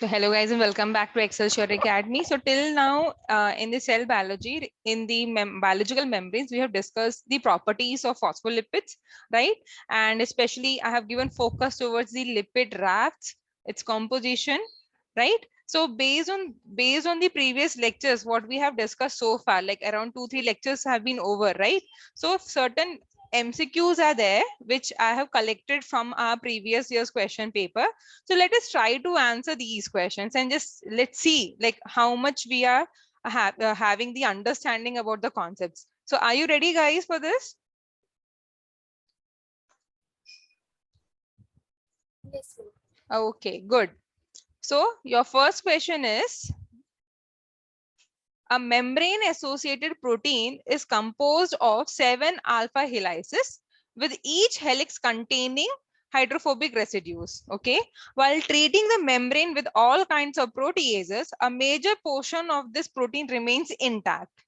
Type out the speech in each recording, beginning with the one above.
So hello guys and welcome back to Excel Shore Academy. So till now in the cell biology, in the biological membranes, we have discussed the properties of phospholipids, right? And especially I have given focus towards the lipid rafts, its composition, right? So based on the previous lectures, what we have discussed so far, like around 2-3 lectures have been over, right? So certain MCQs are there, which I have collected from our previous year's question paper. So let us try to answer these questions and just let's see like how much we are having the understanding about the concepts. So are you ready guys for this? Yes, ma'am. Okay, good. So your first question is, a membrane associated protein is composed of 7 alpha helices with each helix containing hydrophobic residues. Okay, while treating the membrane with all kinds of proteases, a major portion of this protein remains intact.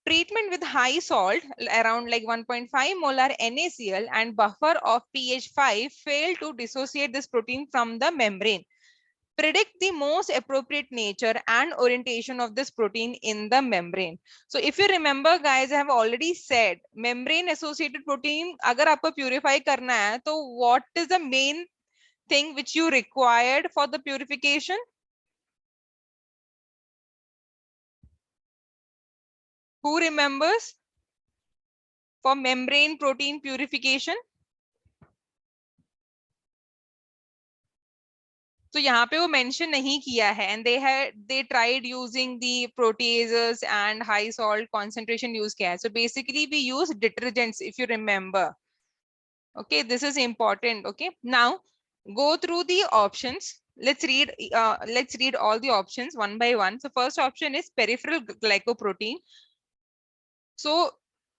Treatment with high salt, around like 1.5 molar NaCl and buffer of pH 5 failed to dissociate this protein from the membrane. Predict the most appropriate nature and orientation of this protein in the membrane. So if you remember guys, I have already said membrane associated protein agar aapko purify karna hai, to what is the main thing which you required for the purification? Who remembers for membrane protein purification? तो यहाँ पे वो mention नहीं किया है and they tried using the proteases and high salt concentration use किया है. So basically we use detergents if you remember. Okay, this is important. Okay, now go through the options. Let's read all the options one by one. So first option is peripheral glycoprotein. So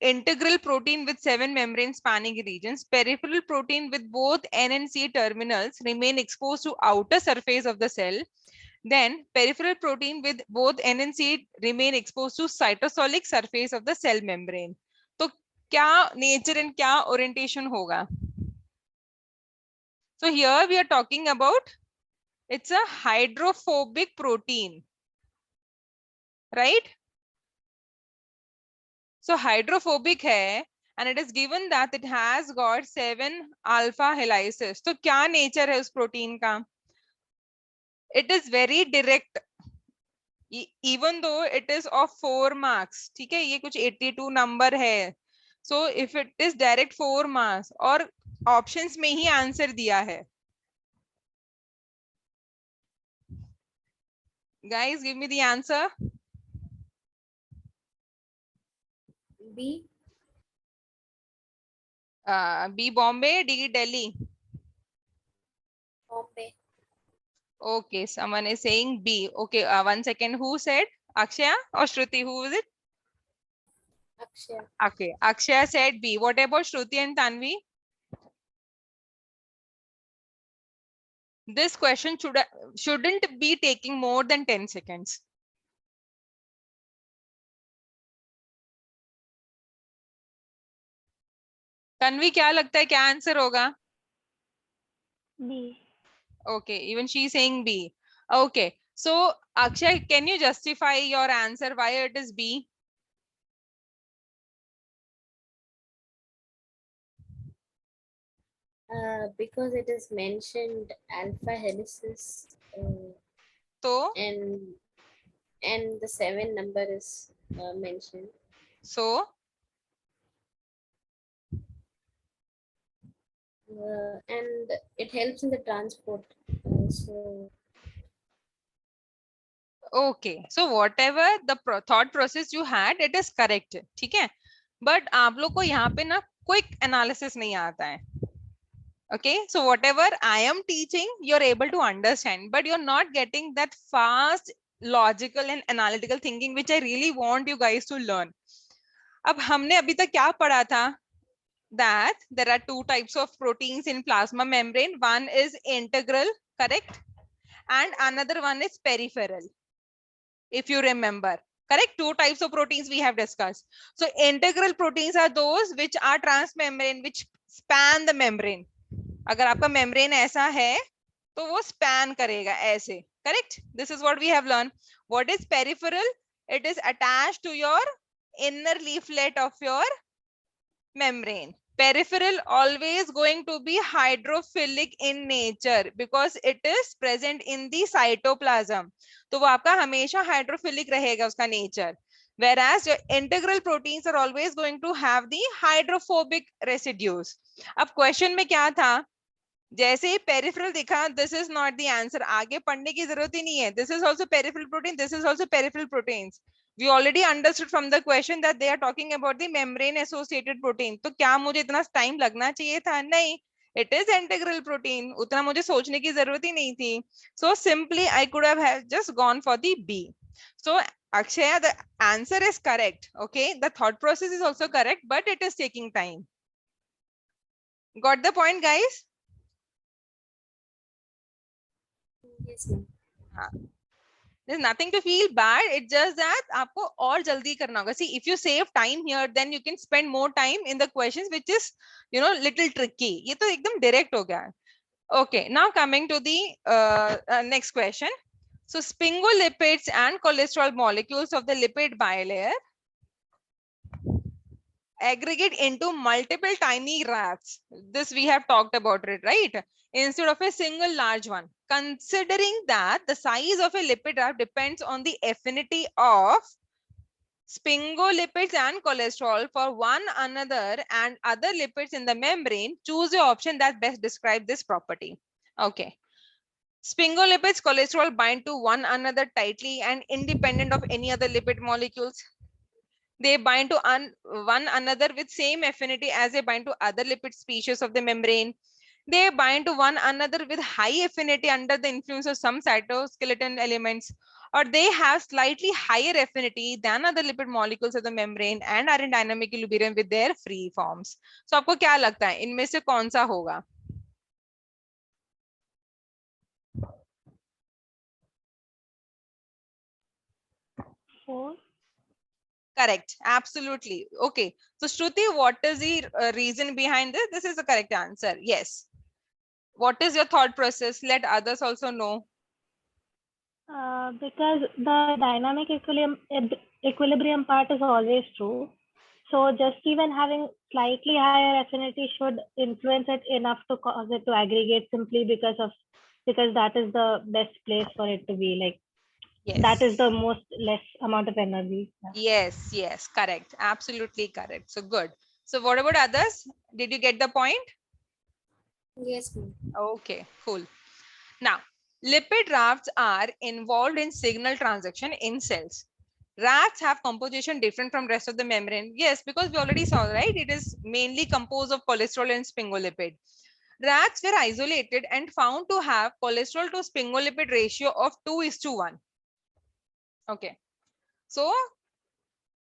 integral protein with 7 membrane spanning regions. Peripheral protein with both N and C terminals remain exposed to outer surface of the cell. Then peripheral protein with both N and C remain exposed to cytosolic surface of the cell membrane. तो क्या nature and क्या orientation होगा? So here we are talking about, it's a hydrophobic protein, right? So hydrophobic hai, and it is given that it has got 7 alpha helices. So क्या nature है उस protein का? It is very direct, even though it is of 4 marks. ठीक है, ये कुछ 82 number है. So if it is direct 4 marks और options में ही answer दिया है. Guys, give me the answer. B. B Bombay, D Delhi. Bombay. Okay, someone is saying B. Okay, 1 second. Who said? Akshaya or Shruti? Who is it? Akshaya. Okay, Akshaya said B. What about Shruti and Tanvi? This question shouldn't be taking more than 10 seconds. Tanvi, क्या लगता है क्या answer होगा? B. Okay, even she is saying B. Okay, so Akshay, can you justify your answer why it is B? Because it is mentioned alpha helices, So, and the 7 number is mentioned. so And it helps in the transport. So okay, so whatever the thought process you had, it is correct. ठीक है? But आप लोग को यहाँ पे ना quick analysis नहीं आता है. Okay, so whatever I am teaching, you're able to understand, but you're not getting that fast logical and analytical thinking, which I really want you guys to learn. अब हमने अभी तक क्या पढ़ा था? That there are 2 types of proteins in plasma membrane. One is integral, correct? And another one is peripheral. If you remember, correct? 2 types of proteins we have discussed. So integral proteins are those which are transmembrane, which span the membrane. अगर आपका membrane ऐसा है, तो वो span करेगा ऐसे, correct? This is what we have learn. What is peripheral? It is attached to your inner leaflet of your membrane. Peripheral always going to be hydrophilic in nature because it is present in the cytoplasm. तो वो आपका हमेशा hydrophilic रहेगा उसका nature. Whereas your integral proteins are always going to have the hydrophobic residues. अब question में क्या था? जैसे ही पेरिफेरल दिखा, this is not the answer, आगे पढ़ने की जरूरत ही नहीं है. This is also peripheral protein, this is also peripheral proteins. We already understood from the question that they are talking about the membrane associated protein. तो क्या मुझे इतना टाइम लगना चाहिए था? नहीं. It is integral protein. उतना मुझे सोचने की जरूरत ही नहीं थी. So simply I could have just gone for the B. So Akshaya, the answer is correct. Okay, the thought process is also correct, but it is taking time. Got the point, guys? Yes, ma'am. हाँ. There's nothing to feel bad. It's just that आपको और जल्दी करना होगा. See, if you save time here, then you can spend more time in the questions, which is, little tricky. ये तो एकदम direct हो गया. Okay, now coming to the next question. So, sphingolipids and cholesterol molecules of the lipid bilayer aggregate into multiple tiny rafts. This we have talked about it, right? Instead of a single large one. Considering that the size of a lipid raft depends on the affinity of sphingolipids and cholesterol for one another and other lipids in the membrane, choose the option that best describes this property. Okay. Sphingolipids, cholesterol bind to one another tightly and independent of any other lipid molecules. They bind to one another with same affinity as they bind to other lipid species of the membrane. They bind to one another with high affinity under the influence of some cytoskeleton elements, or they have slightly higher affinity than other lipid molecules of the membrane and are in dynamic equilibrium with their free forms. So आपको क्या लगता है इनमें से कौन सा होगा? Four. Correct. Absolutely. Okay. So Shruti, what is the reason behind this? This is the correct answer. Yes. What is your thought process? Let others also know. Because the dynamic equilibrium part is always true. So just even having slightly higher affinity should influence it enough to cause it to aggregate simply because that is the best place for it to be. Like Yes. that is the most less amount of energy. Yes, yes, correct. Absolutely correct. So good. So what about others? Did you get the point? Yes, ma'am. Okay, cool. Now, lipid rafts are involved in signal transduction in cells. Rafts have composition different from rest of the membrane. Yes, because we already saw, right? It is mainly composed of cholesterol and sphingolipid. Rats were isolated and found to have cholesterol to sphingolipid ratio of 2:1. Okay. So,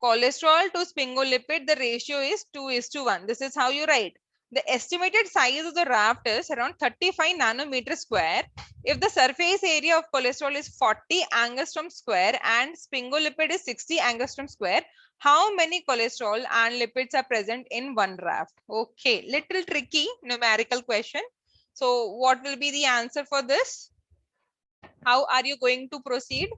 cholesterol to sphingolipid, the ratio is 2:1. This is how you write. The estimated size of the raft is around 35 nanometer square. If the surface area of cholesterol is 40 angstrom square and sphingolipid is 60 angstrom square, how many cholesterol and lipids are present in one raft? Okay, little tricky numerical question. So what will be the answer for this? How are you going to proceed?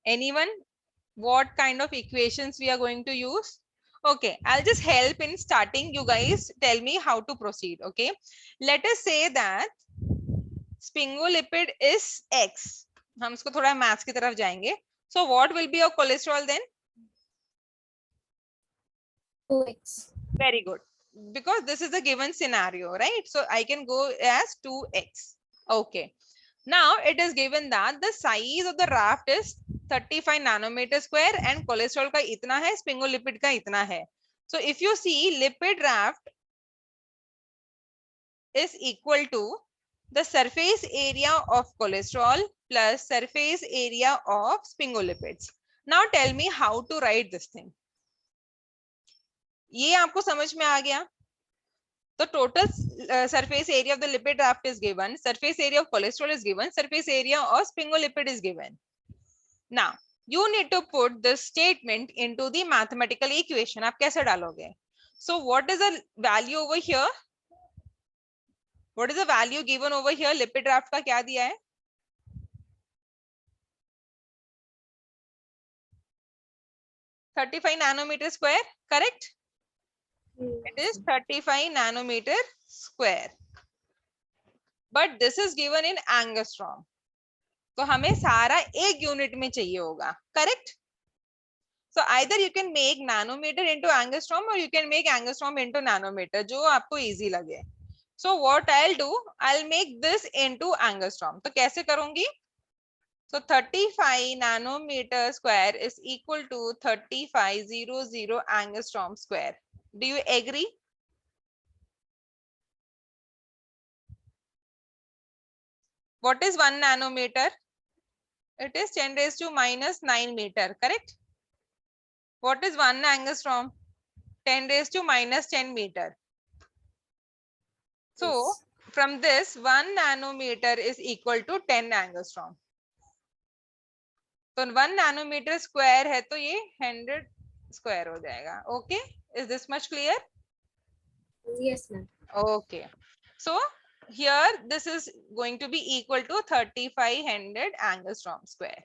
Anyone? What kind of equations we are going to use? Okay, I'll just help in starting. You guys tell me how to proceed. Okay, let us say that sphingolipid is X. हम इसको थोड़ा maths की तरफ जाएंगे. So what will be your cholesterol then? 2x. Very good. Because this is a given scenario, right? So I can go as 2x. Okay. Now it is given that the size of the raft is 35 nanometer square and cholesterol का इतना है, sphingolipid का इतना है. So if you see, lipid raft is equal to the surface area of cholesterol plus surface area of sphingolipids. Now tell me how to write this thing. ये आपको समझ में आ गया? The total surface area of the lipid raft is given, surface area of cholesterol is given, surface area of sphingolipid is given. Now, you need to put this statement into the mathematical equation. आप कैसे डालोगे? So what is the value over here? What is the value given over here? Lipid draft का क्या दिया है? 35 nanometer square, correct? It is 35 nanometer square. But this is given in angstrom. तो हमें सारा एक यूनिट में चाहिए होगा, correct? So either you can make nanometer into angstrom or you can make angstrom into nanometer, जो आपको easy लगे. So what I'll do, I'll make this into angstrom. तो कैसे करूंगी? So 35 nanometer square is equal to 3500 angstrom square. Do you agree? What is 1 nanometer? It is 10 raised to minus 9 meter, correct? What is 1 angstrom? 10 raised to minus 10 meter. So Yes. from this 1 nanometer is equal to 10 angstrom. तो 1 nanometer square है तो ये 100 square हो जाएगा. Okay, is this much clear? Yes, ma'am. Okay, so here this is going to be equal to 3500 angstrom square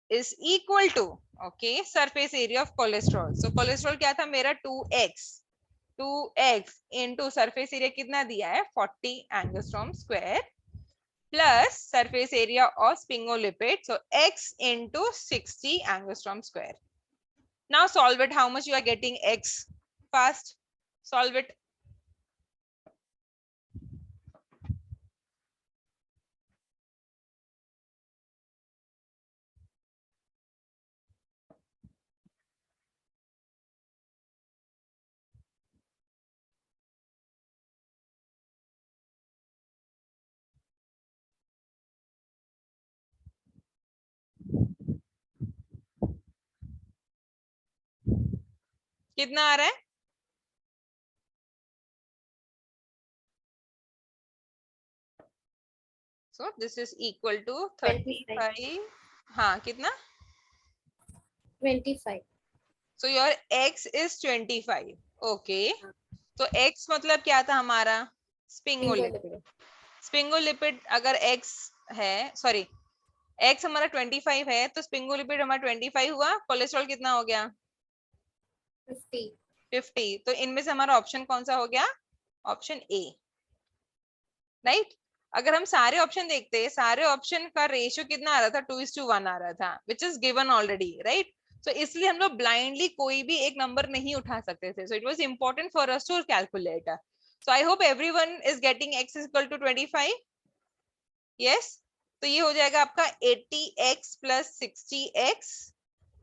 is equal to, okay, surface area of cholesterol. So cholesterol क्या था मेरा 2x into surface area कितना दिया है 40 angstrom square plus surface area of sphingolipid, so x into 60 angstrom square. Now solve it. How much you are getting x? Fast solve it. कितना आ रहा है? So this is equal to 35. हाँ कितना? 25. So your x is 25. Okay. तो x मतलब क्या था हमारा? Sphingolipid. Sphingolipid अगर x है, sorry, x हमारा 25 है तो sphingolipid हमारा 25 हुआ. कोलेस्ट्रॉल कितना हो गया? 50. तो इनमें से हमारा ऑप्शन कौन सा हो गया? Option A, right? अगर हम सारे ऑप्शन देखते, सारे ऑप्शन का रेशियो कितना आ रहा था? 2:1 आ रहा था, which is given already, right? So इसलिए हम लोग ब्लाइंडली कोई भी एक नंबर नहीं उठा सकते थे. So it was important for us to calculate. So I hope everyone is getting x equal to 25. Yes, तो ये हो जाएगा आपका 80x प्लस 60x.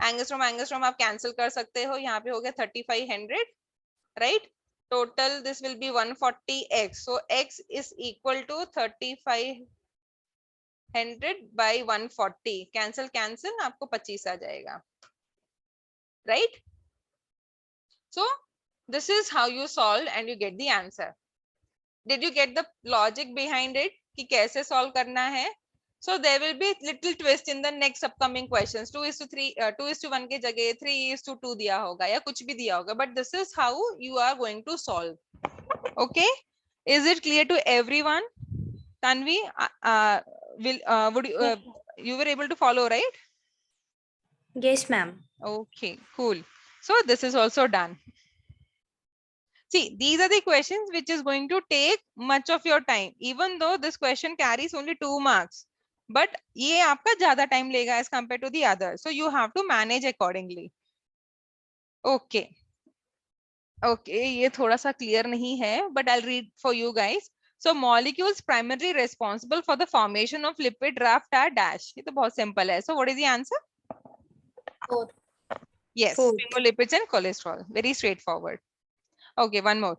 एंगस्ट्रॉम आप कैंसिल कर सकते हो. यहाँ पे हो गया 3500, right? Total this will be 140x. So x is equal to 3500 by 140. Cancel आपको 25 आ जाएगा, right? So this is how you solve and you get the answer. Did you get the logic behind it कि कैसे solve करना है? So there will be little twist in the next upcoming questions. 2:3, 2:1 के जगह 3:2 दिया होगा या कुछ भी दिया होगा. But this is how you are going to solve. Okay, is it clear to everyone? Tanvi, would you were able to follow, right? Yes, ma'am. Okay, cool. So this is also done. See, these are the questions which is going to take much of your time, even though this question carries only 2 marks. But ये आपका ज़्यादा time लेगा as compared to the other. So you have to manage accordingly. Okay. Okay, ये थोड़ा सा clear नहीं है, but I'll read for you guys. So molecules primarily responsible for the formation of lipid raft are dash. ये तो बहुत simple है. So what is the answer? 4. Yes, phospholipids and cholesterol. Very straightforward. Okay, one more.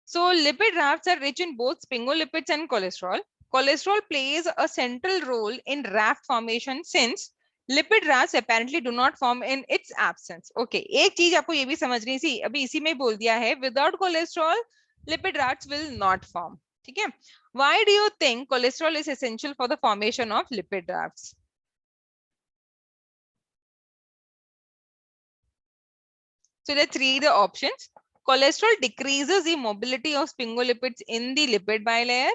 So lipid rafts are rich in both sphingolipids and cholesterol. Cholesterol plays a central role in raft formation since lipid rafts apparently do not form in its absence. Okay, एक चीज आपको ये भी समझनी थी, अभी इसी में बोल दिया है, without cholesterol lipid rafts will not form. ठीक है? Why do you think cholesterol is essential for the formation of lipid rafts? So let's read the options. Cholesterol decreases the mobility of sphingolipids in the lipid bilayer.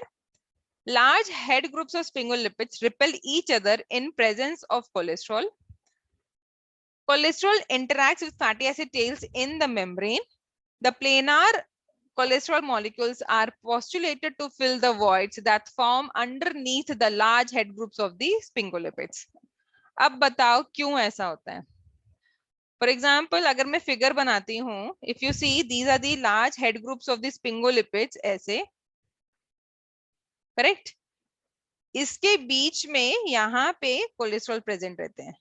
Large head groups of sphingolipids repel each other in presence of cholesterol. Cholesterol interacts with fatty acid tails in the membrane. The planar cholesterol molecules are postulated to fill the voids that form underneath the large head groups of the sphingolipids. अब बताओ क्यों ऐसा होता है? For example, अगर मैं figure बनाती हूँ, if you see these are the large head groups of the sphingolipids ऐसे, correct? इसके बीच में यहाँ पे कोलेस्ट्रॉल प्रेजेंट रहते हैं.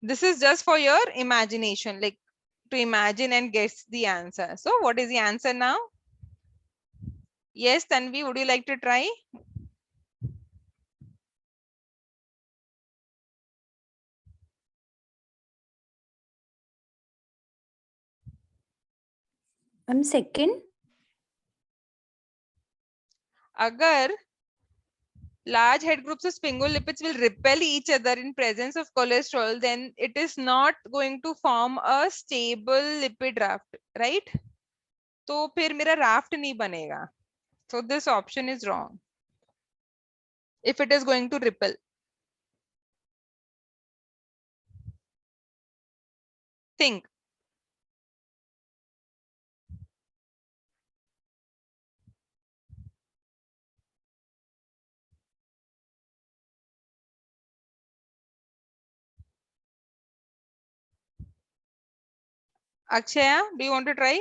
This is just for your imagination, like to imagine and guess the answer. So what is the answer now? Yes, Tanvi, would you like to try? Second. Agar large head groups of sphingolipids will repel each other in presence of cholesterol, then it is not going to form a stable lipid raft, right? तो फिर मेरा raft नहीं बनेगा. So this option is wrong. If it is going to repel. Think. Akshaya, do you want to try?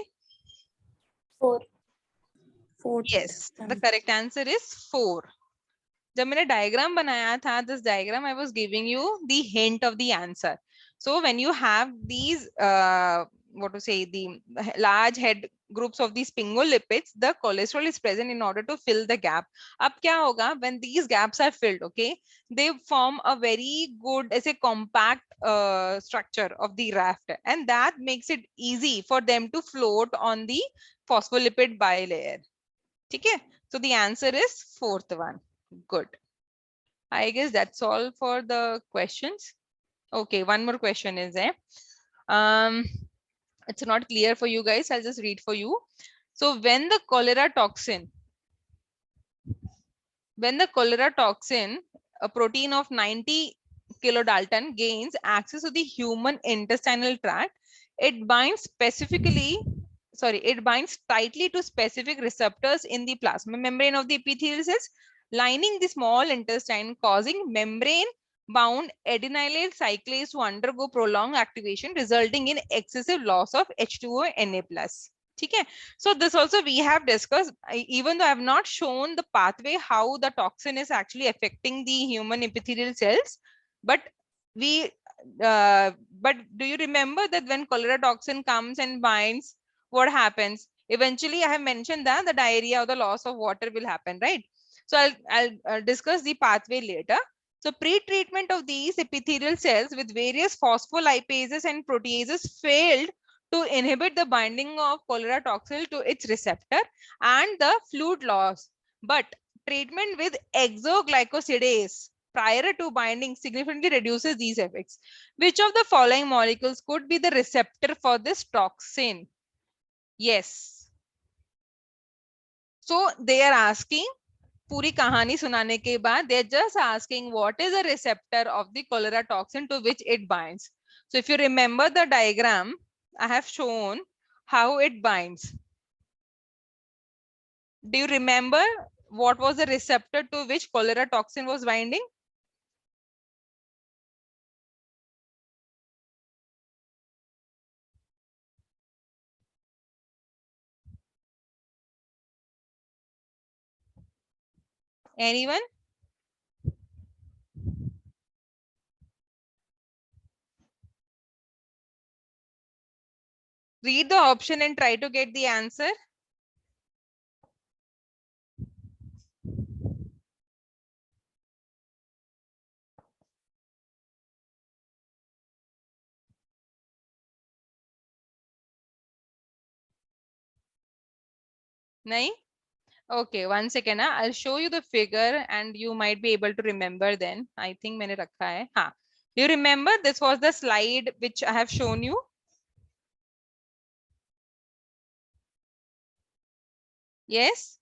4. Fourth. Yes, the correct answer is 4. जब मैंने diagram बनाया था, this diagram I was giving you the hint of the answer. So when you have these, what to say, the large head groups of these sphingolipids, the cholesterol is present in order to fill the gap. अब क्या होगा? When these gaps are filled, okay, they form a very good, as a compact structure of the raft, and that makes it easy for them to float on the phospholipid bilayer. Okay, so the answer is 4th one. Good. I guess that's all for the questions. Okay, one more question is there. It's not clear for you guys. I'll just read for you. So when the cholera toxin, a protein of 90 kilodalton gains access to the human intestinal tract, it binds tightly to specific receptors in the plasma membrane of the epithelial cells lining the small intestine, causing membrane bound adenylate cyclase to undergo prolonged activation, resulting in excessive loss of H2O Na+. Okay, so this also we have discussed, even though I have not shown the pathway how the toxin is actually affecting the human epithelial cells, but but do you remember that when cholera toxin comes and binds, what happens? Eventually, I have mentioned that the diarrhea or the loss of water will happen, right? So I'll discuss the pathway later. So pre-treatment of these epithelial cells with various phospholipases and proteases failed to inhibit the binding of cholera toxin to its receptor and the fluid loss. But treatment with exoglycosidase prior to binding significantly reduces these effects. Which of the following molecules could be the receptor for this toxin? Yes. So they are asking, पूरी कहानी सुनाने के बाद they are just asking what is the receptor of the cholera toxin to which it binds. So if you remember the diagram, I have shown how it binds. Do you remember what was the receptor to which cholera toxin was binding? Anyone? Read the option and try to get the answer. Nahi? Okay, one second. I'll show you the figure and you might be able to remember then. I think मैंने रखा है. हाँ. You remember this was the slide which I have shown you? Yes.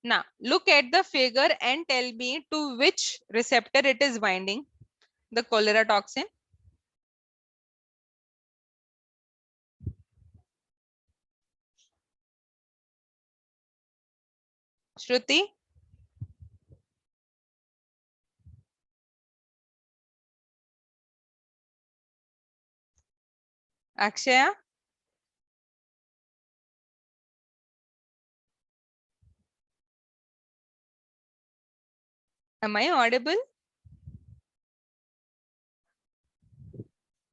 Now look at the figure and tell me to which receptor it is binding, the cholera toxin. Shruti? Akshaya? Am I audible?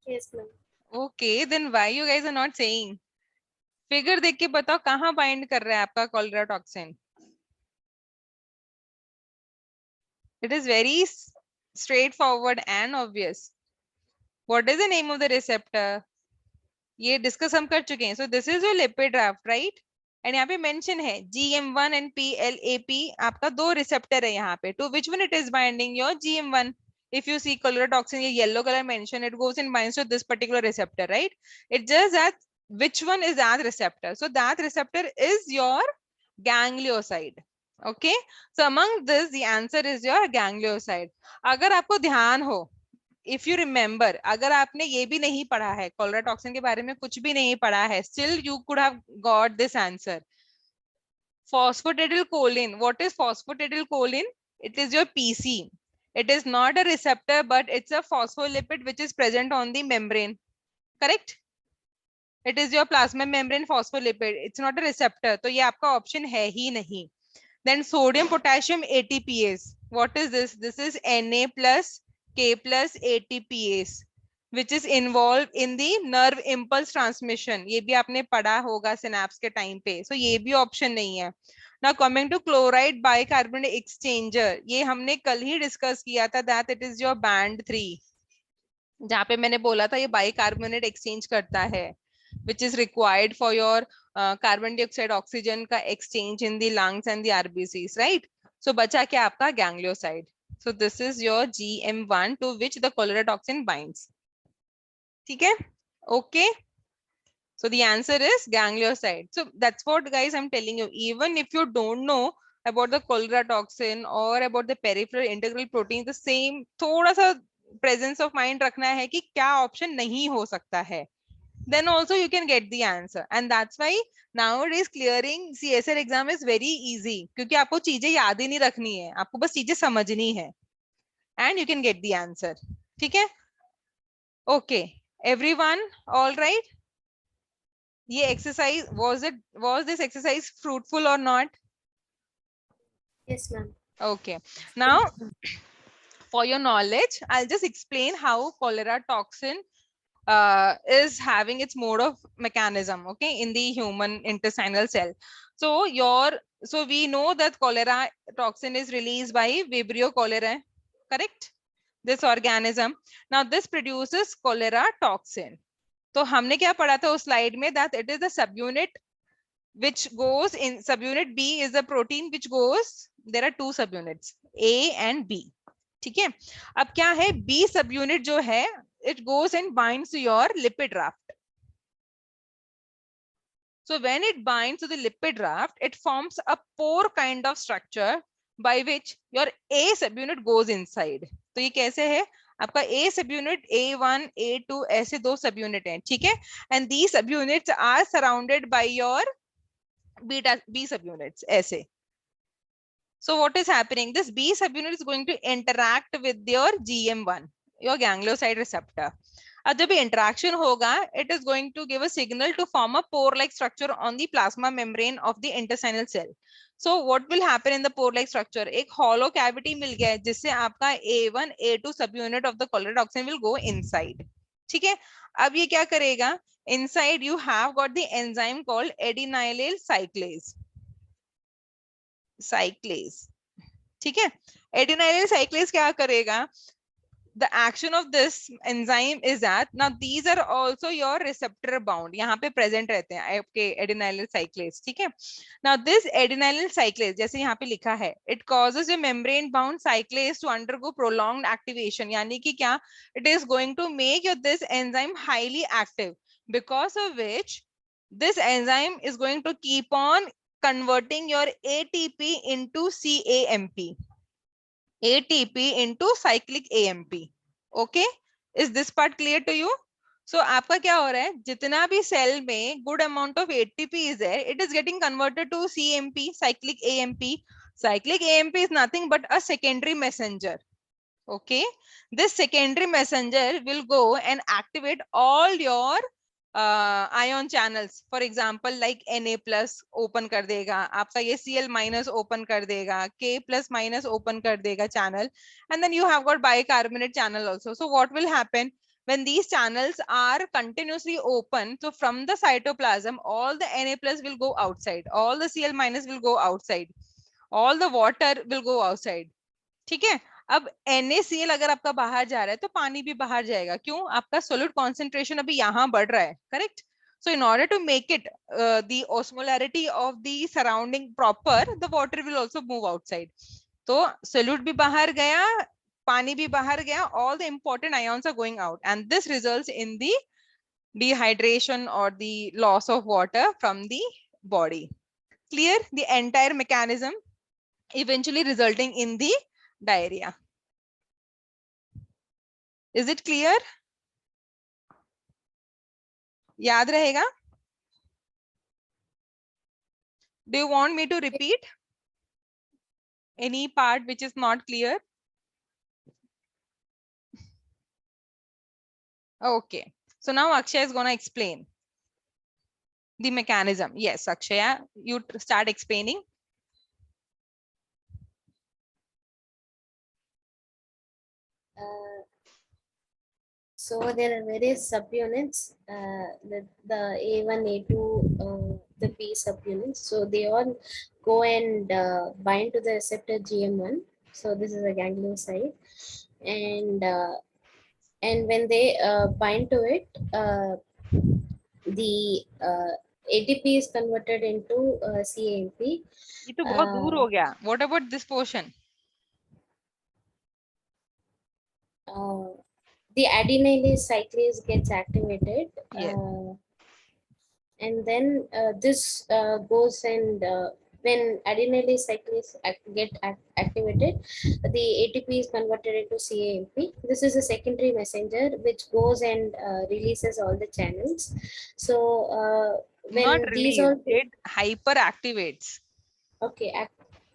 Yes, ma'am. Okay, then why you guys are not saying? Figure देख के बताओ कहाँ bind कर रहा है आपका cholera toxin. It is very straightforward and obvious. What is the name of the receptor? ये discuss हम कर चुके हैं. So this is your lipid raft, right? And यहाँ पे mention है GM1 and PLAP. आपका दो receptor है यहाँ पे. To which one it is binding? Your GM1. If you see cholera toxin, ये yellow color mention, it goes and binds to this particular receptor, right? It just that which one is that receptor. So that receptor is your ganglioside. Okay. So among this, the answer is your ganglioside. अगर आपको ध्यान हो, if you remember, अगर आपने ये भी नहीं पढ़ा है, कॉलरा टॉक्सिन के बारे में कुछ भी नहीं पढ़ा है, still you could have got this answer. Phosphatidylcholine. What is phosphatidylcholine? It is your PC. It is not a receptor, but it's a phospholipid which is present on the membrane. Correct? It is your plasma membrane phospholipid. It's not a receptor. तो ये आपका option है ही नहीं. Then sodium potassium ATPase. What is this? This is Na plus K plus ATPase, which is involved in the nerve impulse transmission. ये भी आपने पढ़ा होगा synapse के time पे. So ये भी option नहीं है. Now coming to chloride bicarbonate exchanger, ये हमने कल ही discuss किया था that it is your band 3. जहाँ पे मैंने बोला था ये bicarbonate exchange करता है, which is required for your carbon dioxide oxygen का exchange in the lungs and the RBCs, right? So बचा क्या आपका ganglioside. So this is your GM1 to which the cholera toxin binds. ठीक है? Okay. So the answer is ganglioside. So that's what guys I'm telling you. Even if you don't know about the cholera toxin or about the peripheral integral protein, the same थोड़ा सा presence of mind रखना है कि क्या option नहीं हो सकता है. Then also you can get the answer, and that's why nowadays clearing CSIR exam is very easy, क्योंकि आपको चीजें याद ही नहीं रखनी है, आपको बस चीजें समझनी है, and you can get the answer. ठीक है? Okay, everyone, all right? ये exercise was this exercise fruitful or not? Yes, ma'am. Okay, now for your knowledge, I'll just explain how cholera toxin is having its mode of mechanism, okay, in the human intestinal cell. So we know that cholera toxin is released by Vibrio cholerae, correct? This organism. Now this produces cholera toxin. तो हमने क्या पढ़ा था उस slide में, that it is the subunit which goes in subunit B is the protein which goes, there are two subunits A and B. ठीक है? अब क्या है, B subunit जो है, it goes and binds to your lipid raft. So when it binds to the lipid raft, it forms a pore kind of structure by which your A subunit goes inside. तो ये कैसे है? आपका A subunit A1, A2 ऐसे दो subunit हैं, ठीक है? And these subunits are surrounded by your B subunits ऐसे. So what is happening? This B subunit is going to interact with your GM1, your ganglioside receptor. अब जब interaction होगा, it is going to give a signal to form a pore-like structure on the plasma membrane of the intestinal cell. So what will happen in the pore-like structure? एक hollow cavity मिल गया है जिससे आपका A1, A2 subunit of the cholera toxin will go inside. ठीक है? अब ये क्या करेगा? Inside you have got the enzyme called adenylyl cyclase. ठीक है? एडिनाइल साइक्लेज क्या करेगा? the action of this enzyme is that now these are also your receptor bound, यहाँ पे present रहते हैं आपके adenylyl cyclase, ठीक है. Now this adenylyl cyclase जैसे यहाँ पे लिखा है, it causes your membrane bound cyclase to undergo prolonged activation, यानी कि क्या, it is going to make your this enzyme highly active, because of which this enzyme is going to keep on converting your ATP into CAMP. ATP into cyclic AMP. Okay, is this part clear to you? So आपका क्या हो रहा है, जितना भी cell में good amount of ATP is there, it is getting converted to CMP, cyclic AMP. Cyclic AMP is nothing but a secondary messenger. Okay, this secondary messenger will go and activate all your ion channels. For example, like Na plus open कर देगा, आपका ये Cl minus open कर देगा, K plus minus open कर देगा channel, and then you have got bicarbonate channel also. So what will happen when these channels are continuously open? So from the cytoplasm, all the Na plus will go outside, all the Cl minus will go outside, all the water will go outside. ठीक है. अब NaCl अगर आपका बाहर जा रहा है तो पानी भी बाहर जाएगा, क्यों, आपका सोल्यूट कॉन्सेंट्रेशन अभी यहाँ बढ़ रहा है, correct. So in order to make it the osmolarity of the surrounding proper, the water will also move outside. तो solute भी बाहर गया, पानी भी बाहर गया, all the important ions are going out, and this results in the dehydration or the loss of water from the body. Clear the entire mechanism, eventually resulting in the diarrhea. Is it clear? याद रहेगा? Do you want me to repeat any part which is not clear? Okay, so now Akshay is going to explain the mechanism. Yes, Akshay, you start explaining. So there are various subunits, the A1, A2, the B subunits. So they all go and bind to the receptor GM1. So this is a ganglioside, and when they bind to it, the ATP is converted into CAMP. ये तो बहुत दूर हो गया. What about this portion? The adenylyl cyclase gets activated. Yes. And then this goes and when adenylyl cyclase get activated, the ATP is converted into CAMP. This is a secondary messenger which goes and releases all the channels. So when Not these release, all it hyperactivates. okay,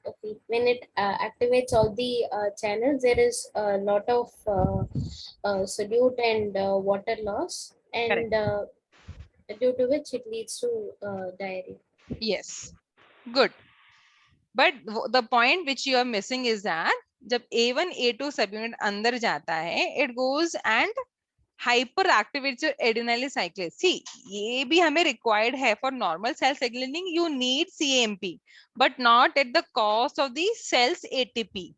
okay, when it activates all the channels, there is a lot of solute and water loss, and due to which it leads to diarrhea. Yes, good. But the point which you are missing is that जब A1, A2 subunit अंदर जाता है, it goes and hyperactivates your adenylyl cyclase. See, ये भी हमें required है for normal cell signaling. You need CAMP, but not at the cost of the cell's ATP.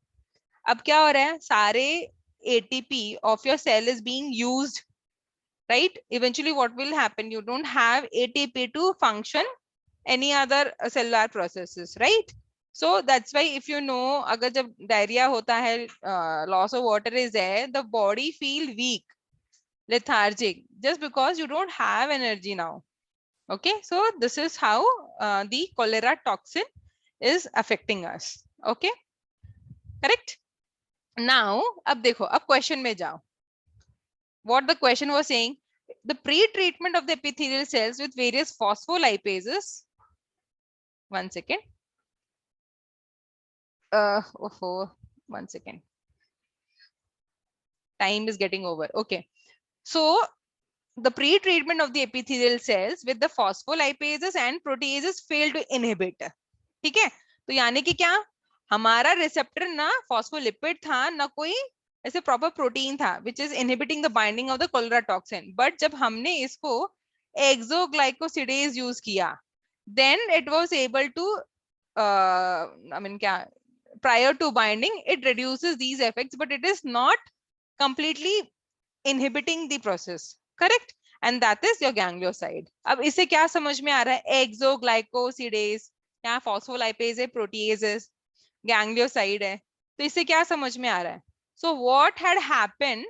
अब क्या हो रहा है, सारे ATP of your cell is being used, right? Eventually what will happen, you don't have ATP to function any other cellular processes, right? So that's why if you know, अगर जब diarrhea होता है, loss of water is there, the body feel weak, lethargic, just because you don't have energy now. Okay, so this is how the cholera toxin is affecting us. Okay, correct. Now अब देखो, अब question में जाओ. What the question was saying, the pre-treatment of the epithelial cells with various phospholipases. One second. Oh, 1 second. Time is getting over. Okay, so the pre-treatment of the epithelial cells with the phospholipases and proteases fail to inhibit. ठीक है, तो यानी कि क्या, हमारा receptor ना phospholipid था, ना कोई ऐसे proper protein था which is inhibiting the binding of the cholera toxin. But जब हमने इसको exoglycosidase use किया, then it was able to I mean क्या, prior to binding it reduces these effects, but it is not completely inhibiting the process, correct? And that is your ganglioside. अब इससे क्या समझ में आ रहा है? एक्सोग्लाइकोसिडेज, यहाँ फॉस्फोलाइपेज है, प्रोटीएजेस, गैंग्लियोसाइड है, तो इससे क्या समझ में आ रहा है? So what had happened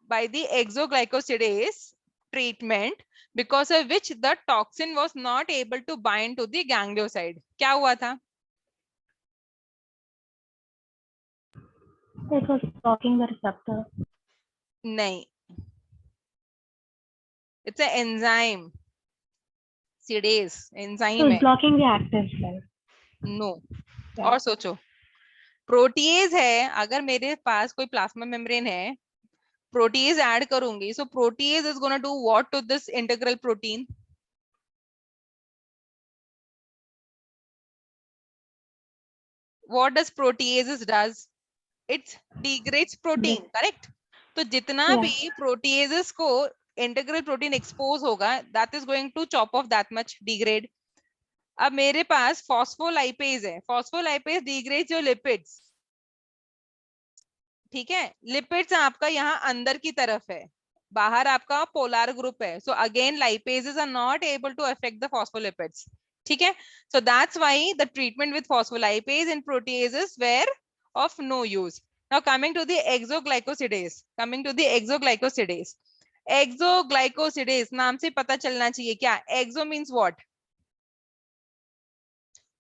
by the exoglycosidase treatment, because of which the toxin was not able to bind to the ganglioside? क्या हुआ था? It was blocking the receptor. नहीं, it's an enzyme. Sidase It enzyme was है. blocking the active site. No. Yeah. और सोचो, protease है, अगर मेरे पास कोई प्लाज्मा मेम्ब्रेन है, प्रोटीएज ऐड करूंगी, so protease is gonna do what to this integral protein? What does proteases does? It degrades protein, correct? तो जितना Yeah. भी proteases को इंटीग्रल प्रोटीन एक्सपोज होगा, that is going to chop off that much, degrade. अब मेरे पास phospholipase है, phospholipase degrades your lipids, ठीक है? लिपिड्स आपका यहाँ अंदर की तरफ है, बाहर आपका पोलर ग्रुप है, so again lipases are not able to affect the phospholipids, ठीक है? So that's why the treatment with phospholipase and proteases were of no use. Now coming to the exoglycosidase, exoglycosidase नाम से पता चलना चाहिए क्या? Exo means what?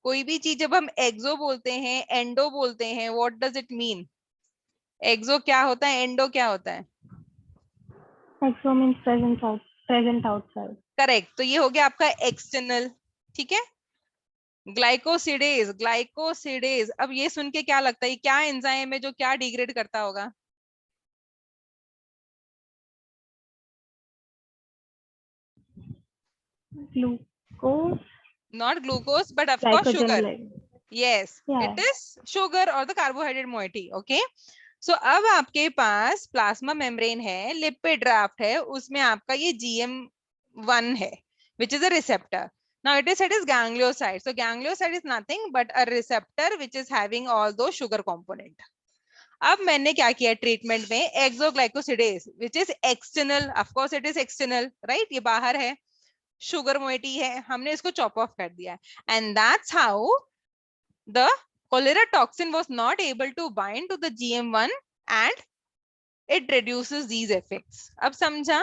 कोई भी चीज जब हम एक्सो बोलते हैं, एंडो बोलते हैं, व्हाट डज इट मीन? एक्सो क्या होता है, एंडो क्या होता है? Exo means present outside. Correct, तो ये हो गया आपका एक्सटर्नल, ठीक है? ग्लाइकोसिडेज, अब ये सुन के क्या लगता है, क्या एंजाइम है जो क्या डिग्रेड करता होगा? Glucose. Not glucose but of course sugar. Glycogen. Yes, Yeah. it is sugar or the carbohydrate moiety. Okay. So अब आपके पास प्लाज्मा मेम्ब्रेन है, लिपिड राफ्ट है, उसमें आपका ये GM1 है, which is a receptor. Now it is said is ganglioside. So ganglioside is nothing but a receptor which is having all those sugar component. अब मैंने क्या किया ट्रीटमेंट में? एक्सोग्लाइकोसिडेज which is external, of course it is external, right? ये बाहर है, sugar moiety है, हमने इसको चॉप ऑफ कर दिया, and that's how the cholera toxin was not able to bind to the GM1 and it reduces these effects. अब समझा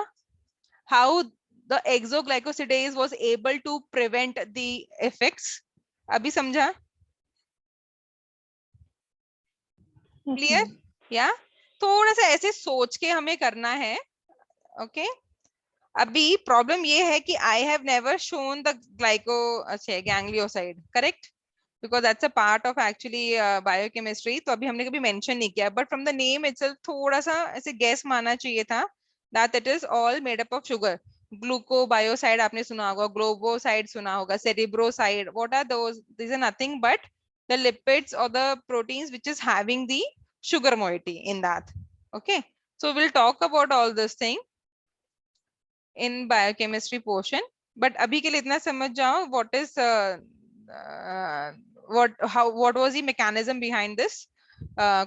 how the exoglycosidase was able to prevent the effects? अभी समझा? Clear? Yeah? थोड़ा सा ऐसे सोच के हमें करना है, okay? अभी प्रॉब्लम ये है कि I have never shown the ganglioside, correct? Because that's a part of actually biochemistry, तो अभी हमने कभी mention नहीं किया, but from the name itself थोड़ा सा ऐसे guess मानना चाहिए था that it is all made up of sugar. Glucobioside आपने सुना होगा, globoside सुना होगा, cerebroside, what are those? These are nothing but the lipids or the proteins which is having the sugar moiety in that. Okay, so we'll talk about all this thing in biochemistry portion, but अभी के लिए इतना समझ जाओ what is what was the mechanism behind this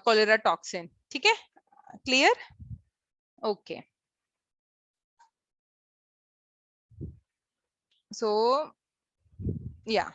cholera toxin, ठीक है? Clear? Okay, so yeah,